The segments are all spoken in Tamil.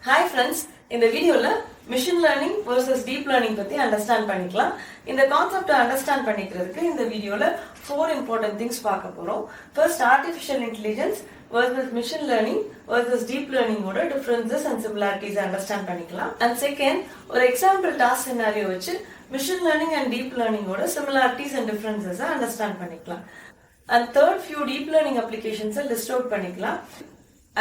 Hi friends, இந்த வீடியோல machine learning versus deep learning பத்தி அண்டர்ஸ்டாண்ட் பண்ணிக்கலாம். இந்த கான்செப்டை அண்டர்ஸ்டாண்ட் பண்ணிக்கிறதுக்கு இந்த வீடியோல 4 important things பார்க்க போறோம். First, artificial intelligence versus machine learning versus deep learning ஓட differences and similarities அண்டர்ஸ்டாண்ட் பண்ணிக்கலாம். And second, ஒரு example task scenario வச்சு machine learning and deep learning ஓட similarities and differences அண்டர்ஸ்டாண்ட் பண்ணிக்கலாம். And third, few deep learning applications list out பண்ணிக்கலாம்.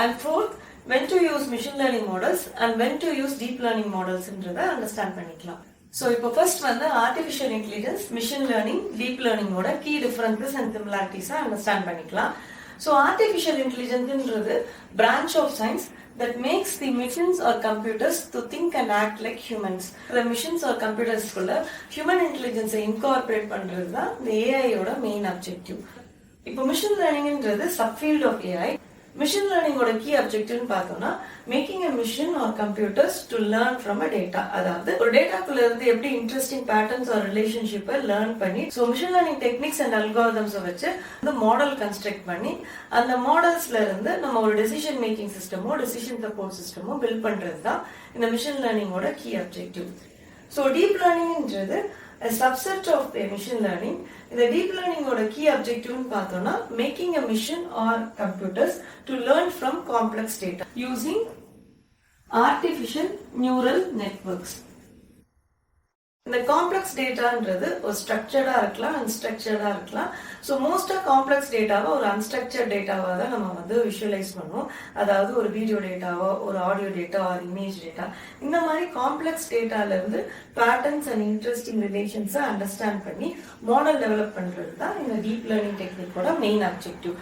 And fourth, when to use machine learning models and when to use deep learning models என்றதை understand பண்ணிக்கலாம். So இப்போ first வந்து artificial intelligence, machine learning, deep learning ஓட key differences and similarities understand பண்ணிக்கலாம். So artificial intelligence என்றது branch of science that makes the machines or computers to think and act like humans. The machines or computers குள்ள human intelligence incorporate பண்றது தான் இந்த AI ஓட main objective. இப்போ machine learning என்றது subfield of AI. Machine learning ஓட key objective பார்த்தோம்னா making a machine or computers to learn from a data. அதாவது ஒரு டேட்டாக்குள்ள இருந்து எப்படி interesting patterns or relationship learn பண்ணி so machine learning techniques and algorithms வச்சு அந்த மாடல் கன்ஸ்ட்ரக்ட் பண்ணி அந்த மாடல்ஸ்ல இருந்து நம்ம ஒரு decision making systemோ decision support systemோ build பண்றது தான் இந்த machine learning ஓட key objective. So deep learning என்றது a subset of the machine learning. The deep learning ஓட key objective பார்த்தோம்னா making a machine or computers to learn from complex data using artificial neural networks. இந்த காம்ப்ளெக்ஸ் டேட்டான்றது ஒரு ஸ்ட்ரக்சர்டா இருக்கலாம் அன்ஸ்ட்ரக்சர்டா இருக்கலாம். ஸோ மோஸ்டா காம்ப்ளெக்ஸ் டேட்டாவை ஒரு அன்ஸ்ட்ரக்சர்ட் டேட்டாவா தான் நம்ம வந்து விஷுவலைஸ் பண்ணுவோம். அதாவது ஒரு வீடியோ டேட்டாவோ ஒரு ஆடியோ டேட்டா ஒரு இமேஜ் டேட்டா இந்த மாதிரி காம்ப்ளெக்ஸ் டேட்டால இருந்து பேட்டர்ன்ஸ் அண்ட் இன்ட்ரெஸ்டிங் ரிலேஷன்ஸை அண்டர்ஸ்டாண்ட் பண்ணி மாடல் டெவலப் பண்றது தான் இந்த டீப் லேர்னிங் டெக்னிக்கோட மெயின் அப்ஜெக்டிவ்.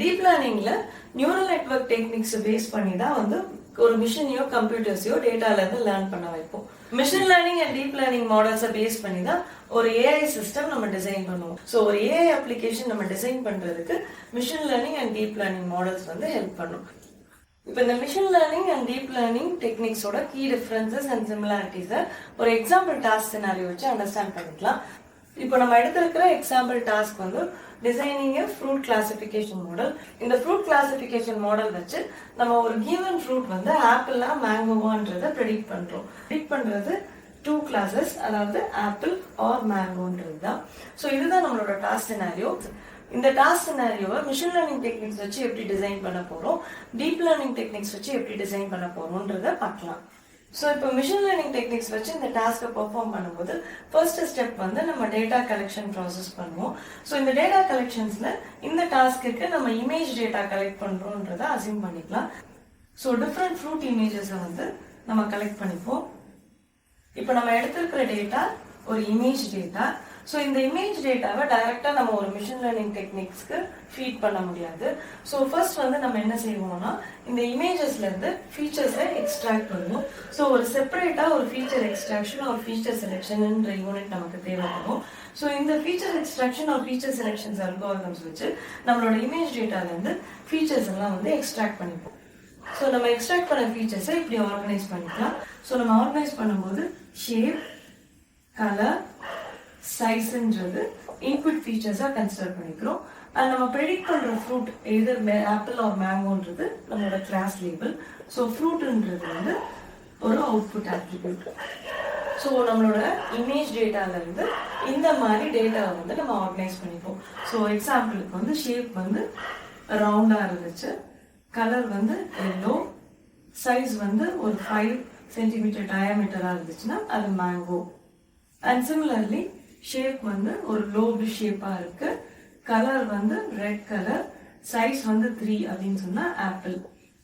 டீப் லேர்னிங்ல நியூரல் நெட்வொர்க் டெக்னிக்ஸ் பேஸ் பண்ணி தான் வந்து ஒரு மிஷினையோ கம்ப்யூட்டர்ஸையோ டேட்டால இருந்து லேர்ன் பண்ண வைப்போம். Machine learning and deep learning மாடல்ஸை பேஸ் பண்ணி தான் ஒரு ஏஐ சிஸ்டம் நம்ம டிசைன் பண்ணுவோம். ஸோ ஒரு ஏஐ அப்ளிகேஷன் நம்ம டிசைன் பண்றதுக்கு machine learning and deep learning models வந்து ஹெல்ப் பண்ணும். இப்போ இந்த machine learning and deep learning டெக்னிக்ஸோட கீ டிஃபரன்சஸ் அண்ட் சிமிலாரிட்டிஸை ஒரு எக்ஸாம்பிள் டாஸ்க் சினாரியோ வச்சு அண்டர்ஸ்டாண்ட் பண்ணிக்கலாம். இப்போ நம்ம எடுத்திருக்கிற எக்ஸாம்பிள் டாஸ்க் வந்து designing a fruit classification model. இந்த ஃப்ரூட் கிளாசிபிகேஷன் மாடல் வச்சு நம்ம ஒரு கிவன் ஃப்ரூட் வந்து ஆப்பிளா மேங்கோவான்றதை ப்ரெடிக்ட் பண்றோம். ப்ரெடிக்ட் பண்றது 2 classes, அதாவது ஆப்பிள் ஆர் மேங்கோன்றது தான். ஸோ இதுதான் நம்மளோட டாஸ்க் சினாரியோ. இந்த டாஸ்க் சினாரியோவை மிஷின் லேர்னிங் டெக்னிக்ஸ் வச்சு எப்படி டிசைன் பண்ண போறோம், டீப் லேர்னிங் டெக்னிக்ஸ் வச்சு எப்படி டிசைன் பண்ண போறோம்ன்றத பார்க்கலாம். ஸோ இப்போ மிஷின் லேர்னிங் டெக்னிக்ஸ் வச்சு இந்த டாஸ்க்கை பெர்ஃபார்ம் பண்ணும்போது ஃபர்ஸ்ட் ஸ்டெப் வந்து நம்ம டேட்டா கலெக்ஷன் ப்ராசஸ் பண்ணுவோம். ஸோ இந்த டேட்டா கலெக்ஷன்ஸ்ல இந்த டாஸ்க்கு நம்ம இமேஜ் டேட்டா கலெக்ட் பண்றோம்ன்றத அசியூம் பண்ணிக்கலாம். ஸோ டிஃப்ரெண்ட் ஃப்ரூட் இமேஜஸை வந்து நம்ம கலெக்ட் பண்ணிப்போம். இப்போ நம்ம எடுத்திருக்கிற டேட்டா ஒரு இமேஜ் டேட்டா. ஸோ இந்த இமேஜ் டேட்டாவை டைரக்டா நம்ம ஒரு மிஷின் லேர்னிங் டெக்னிக்ஸ்க்கு ஃபீட் பண்ண முடியாது. ஸோ ஃபர்ஸ்ட் வந்து நம்ம என்ன செய்வோம்னா இந்த இமேஜஸ்ல இருந்து ஃபீச்சர்ஸை எக்ஸ்ட்ராக்ட் பண்ணுவோம். ஸோ ஒரு செப்பரேட்டா ஒரு ஃபீச்சர் எக்ஸ்ட்ராக்ஷன் ஒரு ஃபீச்சர் செலெக்ஷன்ன்ற யூனிட் நமக்கு தேவைப்படும். ஸோ இந்த ஃபீச்சர் எக்ஸ்ட்ராக்ஷன் ஒரு ஃபீச்சர் செலெக்ஷன்ஸ் அல்காரிதம்ஸ் வச்சு நம்மளோட இமேஜ் டேட்டால இருந்து ஃபீச்சர்ஸ் எல்லாம் வந்து எக்ஸ்ட்ராக்ட் பண்ணிப்போம். ஸோ நம்ம எக்ஸ்ட்ராக்ட் பண்ண ஃபீச்சர்ஸை இப்படி ஆர்கனைஸ் பண்ணிக்கலாம். ஸோ நம்ம ஆர்கனைஸ் பண்ணும்போது ஷேப், கலர், சைஸ்ன்றது இன்புட் ஃபீச்சர்ஸா கன்சிடர் பண்ணிக்கிறோம். அண்ட் நம்ம ப்ரெடிக்ட் பண்ற ஃப்ரூட் எதர் ஆப்பிள் ஆர் மேங்கோன்றது நம்மளோட கிளாஸ் லேபிள். ஸோ ஃப்ரூட்ன்றது வந்து ஒரு அவுட்புட் ஆட்ரிபியூட். ஸோ நம்மளோட இமேஜ் டேட்டால இருந்து இந்த மாதிரி டேட்டாவை வந்து நம்ம ஆர்கனைஸ் பண்ணிப்போம். ஸோ எக்ஸாம்பிளுக்கு வந்து ஷேப் வந்து ரவுண்டா இருந்துச்சு, கலர் வந்து எல்லோ, சைஸ் வந்து ஒரு 5 சென்டிமீட்டர் டயாமீட்டரா இருந்துச்சுன்னா அது மேங்கோ. அண்ட் சிமிலர்லி ஷேப் வந்து ஒரு லோப் ஷேப்பா இருக்கு, கலர் வந்து ரெட் கலர், சைஸ் வந்து 3 அப்படின்னு சொன்னா ஆப்பிள்.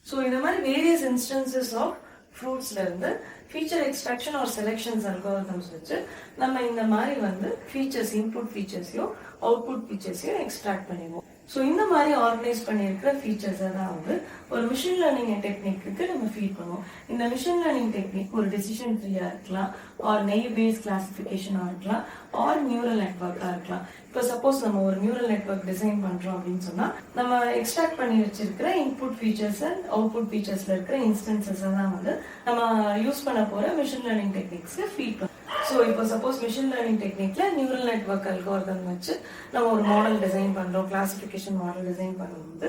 ஸோ இந்த மாதிரி வேரியஸ் இன்ஸ்டன்சஸ் ஆஃப் ஃப்ரூட்ஸ்ல இருந்து feature extraction or selections algorithms வச்சு நம்ம இந்த மாதிரி வந்து ஃபீச்சர்ஸ் இன்புட் ஃபீச்சர்ஸையும் அவுட்புட் ஃபீச்சர்ஸையும் எக்ஸ்ட்ராக்ட் பண்ணிடுவோம். ஸோ இந்த மாதிரி ஆர்கனைஸ் பண்ணியிருக்கிற ஃபீச்சர்ஸை தான் வந்து ஒரு மிஷின் லேர்னிங் டெக்னிக்கு நம்ம ஃபீட் பண்ணுவோம். இந்த மிஷின் லேர்னிங் டெக்னிக் ஒரு டெசிஷன் ட்ரீயா இருக்கலாம், ஆர் நெய் பேஸ்ட் கிளாசிஃபிகேஷனா இருக்கலாம், ஆர் நியூரல் நெட்வொர்க்கா இருக்கலாம். இப்போ சப்போஸ் நம்ம ஒரு நியூரல் நெட்வொர்க் டிசைன் பண்றோம் அப்படின்னு சொன்னா நம்ம எக்ஸ்ட்ராக்ட் பண்ணி வச்சிருக்கிற இன்புட் ஃபீச்சர்ஸ் அண்ட் அவுட்புட் ஃபீச்சர்ஸ்ல இருக்கிற இன்ஸ்டன்சஸ் தான் வந்து நம்ம யூஸ் பண்ண போற மிஷின் லேர்னிங் டெக்னிக்ஸ்க்கு ஃபீட் பண்ணுவோம். ஸோ இப்போ சப்போஸ் மிஷின் லேர்னிங் டெக்னிக்ல நியூரல் நெட்வொர்க் அல்காரிதம் வச்சு நம்ம ஒரு மாடல் டிசைன் பண்றோம், கிளாசிஃபிகேஷன் மாடல் டிசைன் பண்ணும்போது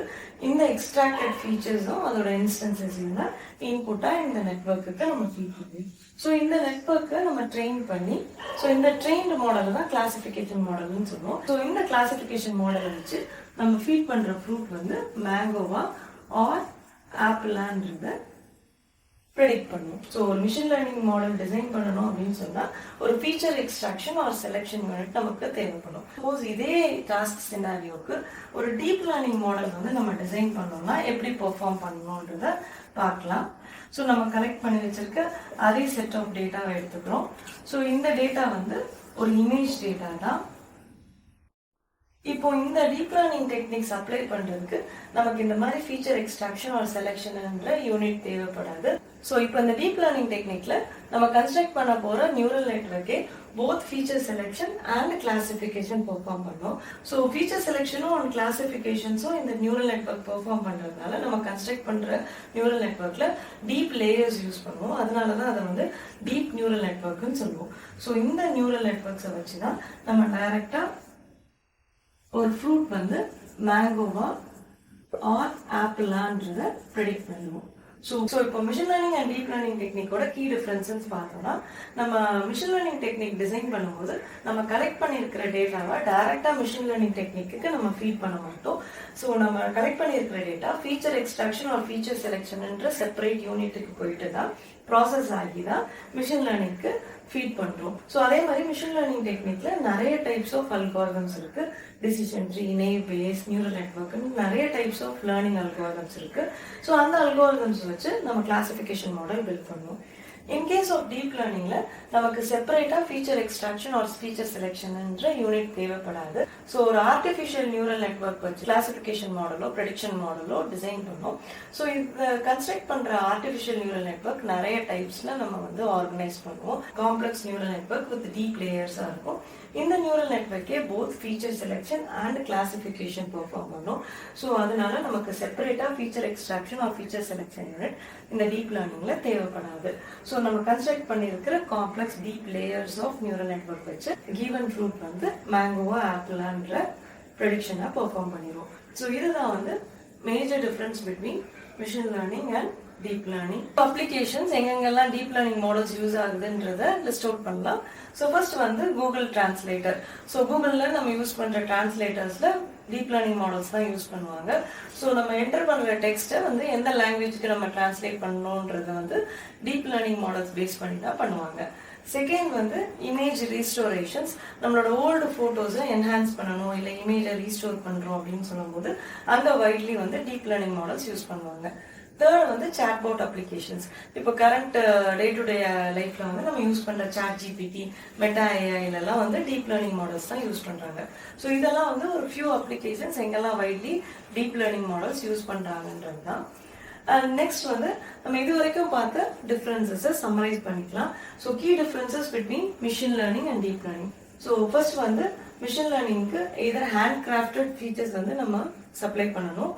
இந்த எக்ஸ்ட்ராக்டட் ஃபீச்சர்ஸும் அதோட இன்ஸ்டன்சஸையும் தான் இன்புட்டா இந்த நெட்வொர்க்குக்கு நம்ம ஃபீட் பண்ணுவோம். ஸோ இந்த நெட்வொர்க்கை நம்ம ட்ரெயின் பண்ணி, ஸோ இந்த ட்ரெயின்டு மாடல் தான் கிளாசிஃபிகேஷன் மாடல்னு சொல்லுவோம். ஸோ இந்த கிளாசிஃபிகேஷன் மாடலை வச்சு நம்ம ஃபீட் பண்ற ஃப்ரூட் வந்து மேங்கோவா ஆர் ஆப்பிளான்றத ப்ரெடிக்ட் பண்ணும். ஸோ ஒரு மிஷின் லேர்னிங் மாடல் டிசைன் பண்ணணும் அப்படின்னு சொன்னா ஒரு feature extraction or selection unit நமக்கு தேவைப்படும். சப்போஸ் இதே டாஸ்க் சினாரியோக்கு ஒரு டீப் லேர்னிங் மாடல் வந்து நம்ம டிசைன் பண்ணோம்னா எப்படி பெர்ஃபார்ம் பண்ணணும்ன்றத பார்க்கலாம். ஸோ நம்ம கலெக்ட் பண்ணி வச்சிருக்க அதே செட் ஆஃப் டேட்டாவை எடுத்துக்கிறோம். ஸோ இந்த டேட்டா வந்து ஒரு இமேஜ் டேட்டா தான். இப்போ இந்த டீப் லேர்னிங் டெக்னிக்ஸ் அப்ளை பண்றதுக்கு நமக்கு இந்த மாதிரி ஃபீச்சர் எக்ஸ்ட்ராக்ஷன் ஆர் செலெக்ஷன்ன்ற யூனிட் தேவைப்படாது. ஸோ இப்போ இந்த டீப் லேர்னிங் டெக்னிக்ல நம்ம கன்ஸ்ட்ரக்ட் பண்ண போற நியூரல் நெட்வொர்க்கே both feature selection and classification perform பண்ணும். ஸோ ஃபீச்சர் செலெக்ஷனும் அண்ட் கிளாசிஃபிகேஷன்ஸும் இந்த நியூரல் நெட்வொர்க் பெர்ஃபார்ம் பண்றதுனால நம்ம கன்ஸ்ட்ரக்ட் பண்ற நியூரல் நெட்வொர்க்ல டீப் லேயர்ஸ் யூஸ் பண்ணுவோம். அதனாலதான் அதை வந்து டீப் நியூரல் நெட்வொர்க்னு சொல்லுவோம். ஸோ இந்த நியூரல் நெட்வொர்க்ஸை வச்சுதான் நம்ம டைரக்டா ஒரு ஃப்ரூட் வந்து மேங்கோவா ஆர் ஆப்பிளான்றத ப்ரெடிக்ட் பண்ணுவோம். ஸோ இப்போ machine learning and deep learning டெக்னிக்கோட கீ டிஃபரன்சஸ் பார்த்தோம்னா, நம்ம மிஷின் லேர்னிங் டெக்னிக் டிசைன் பண்ணும்போது நம்ம கலெக்ட் பண்ணியிருக்கிற டேட்டாவை டைரக்டா மிஷின் லேர்னிங் டெக்னிக்கு நம்ம ஃபீட் பண்ண மாட்டோம். ஸோ நம்ம கலெக்ட் பண்ணியிருக்கிற data feature extraction or feature செலெக்ஷன்ன்ற செப்பரேட் யூனிட்டுக்கு போயிட்டு தான் ப்ராசஸ் ஆகி தான் மிஷின் லேர்னிங்க்கு ஃபீட் பண்றோம். ஸோ அதே மாதிரி மிஷின் லேர்னிங் டெக்னிக்ல நிறைய டைப்ஸ் ஆஃப் அல்காரிதம்ஸ் இருக்கு. Decision tree, naive Bayes, neural நெட்வொர்க்னு நிறைய டைப்ஸ் ஆஃப் லேர்னிங் அல்காரிதம்ஸ் இருக்கு. ஸோ அந்த அல்காரிதம்ஸ் வச்சு நம்ம கிளாசிஃபிகேஷன் மாடல் பில்ட் பண்ணுவோம். இன் கேஸ் ஆஃப் டீப் லேர்னிங்ல நமக்கு செப்பரேட்டா ஃபீச்சர் எக்ஸ்ட்ராக்ஷன் ஆர் ஃபீச்சர் செலெக்ஷன்ன்ற யூனிட் தேவைப்படாது. ஸோ ஒரு ஆர்டிஃபிஷியல் நியூரல் நெட்வொர்க் வச்சு கிளாசிஃபிகேஷன் மாடலோ ப்ரெடிக்ஷன் மாடலோ டிசைன் பண்ணோம். ஸோ இந்த கன்ஸ்ட்ரக்ட் பண்ற ஆர்டிஃபிஷியல் நியூரல் நெட்வொர்க் நிறைய டைப்ஸ்ல நம்ம வந்து ஆர்கனைஸ் பண்ணுவோம். Complex neural network with deep லேயர்ஸா இருக்கும். இந்த நியூரல் நெட்வொர்க்கே both feature selection and classification perform பண்ணும். ஸோ அதனால நமக்கு செப்பரேட்டா feature extraction or feature selection unit இந்த டீப் லேர்னிங்ல தேவைப்படாது. ஸோ நம்ம கன்ஸ்ட்ரக்ட் பண்ணியிருக்கிற complex deep layers of neural network வச்சு கிவன் ஃப்ரூட் வந்து மேங்கோவா ஆப்பிளான்ற ப்ரெடிக்ஷனை பெர்ஃபார்ம் பண்ணிடுவோம். ஸோ இதுதான் வந்து major difference between machine learning and deep learning. Applications எங்கெங்கெல்லாம் டீப் லேர்னிங் மாடல்ஸ் யூஸ் ஆகுதுன்றத லிஸ்ட் அவுட் பண்ணலாம். ஸோ ஃபர்ஸ்ட் வந்து கூகுள் டிரான்ஸ்லேட்டர். ஸோ கூகுளில் நம்ம யூஸ் பண்ற டிரான்ஸ்லேட்டர்ஸ்ல டீப் லேர்னிங் மாடல்ஸ் தான் யூஸ் பண்ணுவாங்க. ஸோ நம்ம என்டர் பண்ற டெக்ஸ்ட்டை வந்து எந்த லாங்குவேஜ்க்கு நம்ம டிரான்ஸ்லேட் பண்ணணுன்றத வந்து டீப் லேர்னிங் மாடல்ஸ் பேஸ் பண்ணி தான் பண்ணுவாங்க. செகண்ட் வந்து இமேஜ் ரீஸ்டோரேஷன்ஸ். நம்மளோட ஓல்டு போட்டோஸை என்ஹான்ஸ் பண்ணணும், இல்லை இமேஜை ரீஸ்டோர் பண்றோம் அப்படின்னு சொல்லும்போது அங்க வைட்லி வந்து டீப் லேர்னிங் மாடல்ஸ் யூஸ் பண்ணுவாங்க. தேர்ட் வந்து சாட்பாட் அப்ளிகேஷன்ஸ். இப்போ கரண்ட் டே டு டே லைஃப்ல வந்து நம்ம யூஸ் பண்ற சாட் ஜிபிடி, மெட்டா ஏஐலாம் வந்து டீப் லேர்னிங் மாடல்ஸ் தான் யூஸ் பண்றாங்க. ஸோ இதெல்லாம் வந்து ஒரு ஃபியூ அப்ளிகேஷன்ஸ் எங்கெல்லாம் widely deep learning models use பண்றாங்கன்றது தான். அண்ட் நெக்ஸ்ட் வந்து நம்ம இது வரைக்கும் பார்த்த டிஃபரன்சஸை சம்மரைஸ் பண்ணிக்கலாம். So key differences between machine learning and deep learning. So first வந்து மிஷின் லேர்னிங்க்கு எதர் ஹேண்ட் கிராஃப்டட் ஃபீச்சர்ஸ் வந்து நம்ம சப்ளை பண்ணணும்,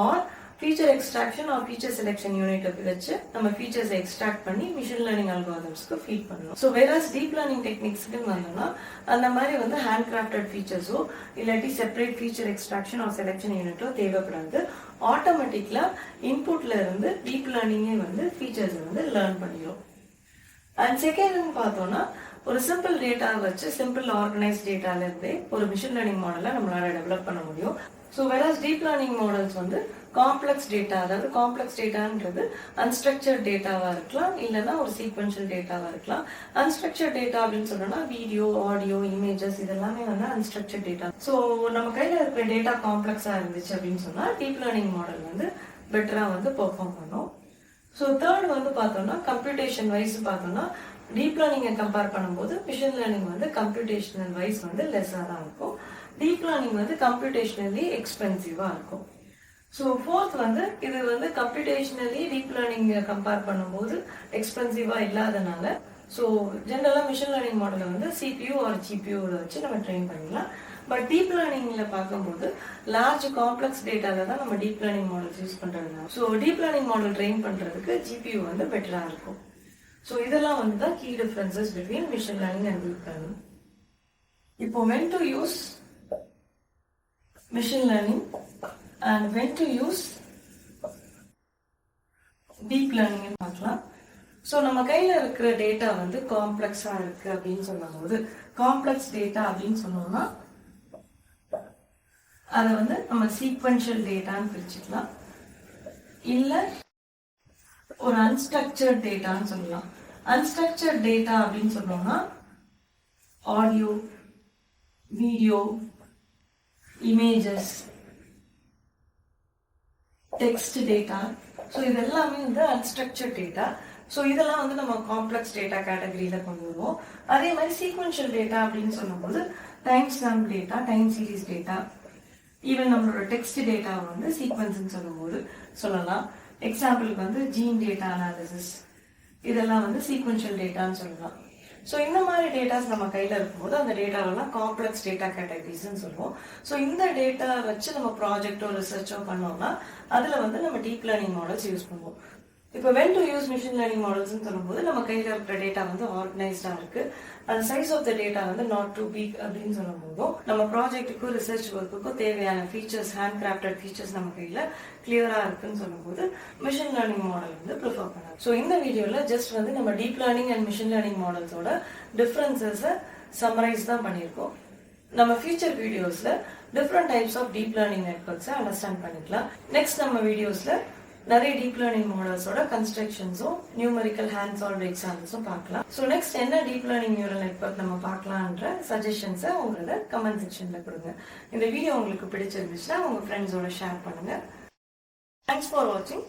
or feature extraction or feature selection யூனிட்டை வச்சு நம்ம ஃபீச்சர்ஸை எக்ஸ்ட்ராக்ட் பண்ணி மிஷின் லேர்னிங் அல்காரிதம்ஸ்க்கு ஃபீட் பண்ணணும். ஸோ வேறஸ் டீப் லேர்னிங் டெக்னிக்ஸ்க்கு வந்தோம்னா அந்த மாதிரி வந்து ஹேண்ட் கிராஃப்டட் ஃபீச்சர்ஸோ இல்லாட்டி separate feature extraction or selection யூனிட்டோ தேவைப்படாது. ஆட்டோமேட்டிக்கலா இன்புட்ல இருந்து டீப் லேர்னிங்கே வந்து ஃபீச்சர்ஸ் வந்து லேர்ன் பண்ணிடும். அண்ட் செகண்ட் பார்த்தோம்னா ஒரு சிம்பிள் டேட்டா வச்சு சிம்பிள் ஆர்கனைஸ் டேட்டால இருந்தே ஒரு மிஷின் லேர்னிங் மாடலை நம்மளால டெவலப் பண்ண முடியும். So whereas deep learning models வந்து காம்ப்ளெக்ஸ் டேட்டா, அதாவது காம்ப்ளெக்ஸ் டேட்டான்றது அன்ஸ்ட்ரக்சர்ட் டேட்டாவா இருக்கலாம், இல்லைன்னா ஒரு சீக்வென்ஷியல் டேட்டாவா இருக்கலாம். அன்ஸ்ட்ரக்சர்ட் டேட்டா அப்படின்னு சொன்னோம்னா வீடியோ, ஆடியோ, இமேஜஸ் இதெல்லாமே வந்து அன்ஸ்ட்ரக்சர்ட் டேட்டா. ஸோ நம்ம கையில இருக்கிற டேட்டா காம்ப்ளெக்ஸா இருந்துச்சு அப்படின்னு சொன்னா டீப் லேர்னிங் மாடல் வந்து பெட்டரா வந்து பெர்ஃபார்ம் பண்ணும். ஸோ தேர்ட் வந்து பார்த்தோம்னா கம்ப்யூட்டேஷன் வைஸ் பார்த்தோம்னா டீப் லேர்னிங்கை கம்பேர் பண்ணும்போது மிஷின் லேர்னிங் வந்து கம்ப்யூட்டேஷனல் வைஸ் வந்து லெஸ்ஸாக தான் இருக்கும். டீப் லேர்னிங் வந்து கம்ப்யூட்டேஷனலி எக்ஸ்பென்சிவா இருக்கும். ஸோ ஃபோர்த் வந்து இது வந்து கம்ப்யூட்டேஷனலி டீப் லேர்னிங் கம்பேர் பண்ணும்போது எக்ஸ்பென்சிவா இல்லாதனால ஸோ ஜென்ரலா மிஷின் லேர்னிங் மாடலை வந்து சிபியூ ஆர் ஜிபியூல வச்சு நம்ம ட்ரெயின் பண்ணிடலாம். பட் டீப் லேர்னிங்ல பார்க்கும்போது லார்ஜ் காம்ப்ளெக்ஸ் டேட்டால தான் நம்ம டீப் லேர்னிங் மாடல்ஸ் யூஸ் பண்றதுனால so deep learning model train பண்றதுக்கு ஜிபியூ வந்து பெட்டரா இருக்கும். ஸோ இதெல்லாம் வந்து தான் key differences between machine learning and deep learning. இப்போ when to use machine learning and when to use deep learning பார்க்கலாம். ஸோ நம்ம கையில் இருக்கிற டேட்டா வந்து காம்ப்ளெக்ஸாக இருக்கு அப்படின்னு சொல்லும்போது, காம்ப்ளெக்ஸ் டேட்டா அப்படின்னு சொன்னோம்னா அதை வந்து நம்ம சீக்வென்ஷியல் டேட்டான்னு பிரிச்சுக்கலாம், இல்லை ஒரு அன்ஸ்ட்ரக்சர்ட் டேட்டான்னு சொல்லலாம். அன்ஸ்ட்ரக்சர்ட் டேட்டா அப்படின்னு சொன்னோம்னா audio, video, images, text data. So இதெல்லாமே வந்து அன்ஸ்ட்ரக்சர்ட் டேட்டா. ஸோ இதெல்லாம் வந்து நம்ம காம்ப்ளெக்ஸ் டேட்டா கேட்டகரியில் கொண்டு வருவோம். அதே மாதிரி சீக்வென்ஷியல் டேட்டா அப்படின்னு சொல்லும்போது time stamp data, time series data, even நம்மளோட டெக்ஸ்ட் டேட்டாவை வந்து சீக்வென்ஸ்ன்னு சொல்லும்போது சொல்லலாம். எக்ஸாம்பிளுக்கு வந்து ஜீன் டேட்டா அனாலிசிஸ், இதெல்லாம் வந்து சீக்வென்ஷியல் டேட்டான்னு சொல்லலாம். ஸோ இந்த மாதிரி டேட்டாஸ் நம்ம கையில் இருக்கும்போது அந்த டேட்டாவெல்லாம் காம்ப்ளெக்ஸ் டேட்டா கேட்டகரிஸ்ன்னு சொல்லுவோம். ஸோ இந்த டேட்டா வச்சு நம்ம ப்ராஜெக்டோ ரிசர்ச்சோ பண்ணோம்னா அதில் வந்து நம்ம டீப் லேர்னிங் மாடல்ஸ் யூஸ் பண்ணுவோம். இப்போ when to use machine learning modelsன்னு சொல்லும்போது நம்ம கையில் இருக்கிற டேட்டா வந்து ஆர்கனைஸ்டாக இருக்கு, அந்த சைஸ் ஆஃப் த டேட்டா வந்து நாட் டூ பிக் அப்படின்னு சொல்லும் போதும் நம்ம ப்ராஜெக்ட்டுக்கும் ரிசர்ச் ஒர்க்குக்கும் தேவையான ஃபீச்சர்ஸ், ஹேண்ட் கிராஃப்டட் ஃபீச்சர்ஸ் நம்ம கையில் கிளியராக இருக்குன்னு சொல்லும்போது மிஷின் லேர்னிங் மாடல் வந்து ப்ரிஃபர் பண்ணலாம். ஸோ இந்த வீடியோவில் ஜஸ்ட் வந்து நம்ம deep learning and machine learning மாடல்ஸோட டிஃப்ரென்சஸை சம்மரைஸ் தான் பண்ணியிருக்கோம். நம்ம ஃபியூச்சர் வீடியோஸில் different types of deep learning நெட்வொர்க்ஸை அண்டர்ஸ்டாண்ட் பண்ணிக்கலாம். நெக்ஸ்ட் நம்ம வீடியோஸில் நிறைய டீப் லேர்னிங் மாடல்ஸோட கன்ஸ்ட்ரக்ஷன்ஸும் நியூமரிக்கல் ஹேண்ட் சால்வ் எக்ஸாம்பிள்ஸும் பார்க்கலாம். ஸோ நெக்ஸ்ட் என்ன டீப் லேர்னிங் நியூரல் நெட்வொர்க் நம்ம பார்க்கலான்ற சஜஷன்ஸை உங்களோட கமெண்ட் செக்ஷனில் கொடுங்க. இந்த வீடியோ உங்களுக்கு பிடிச்சிருந்துச்சுன்னா உங்கள் ஃப்ரெண்ட்ஸோட ஷேர் பண்ணுங்க. தேங்க்ஸ் ஃபார் வாட்சிங்.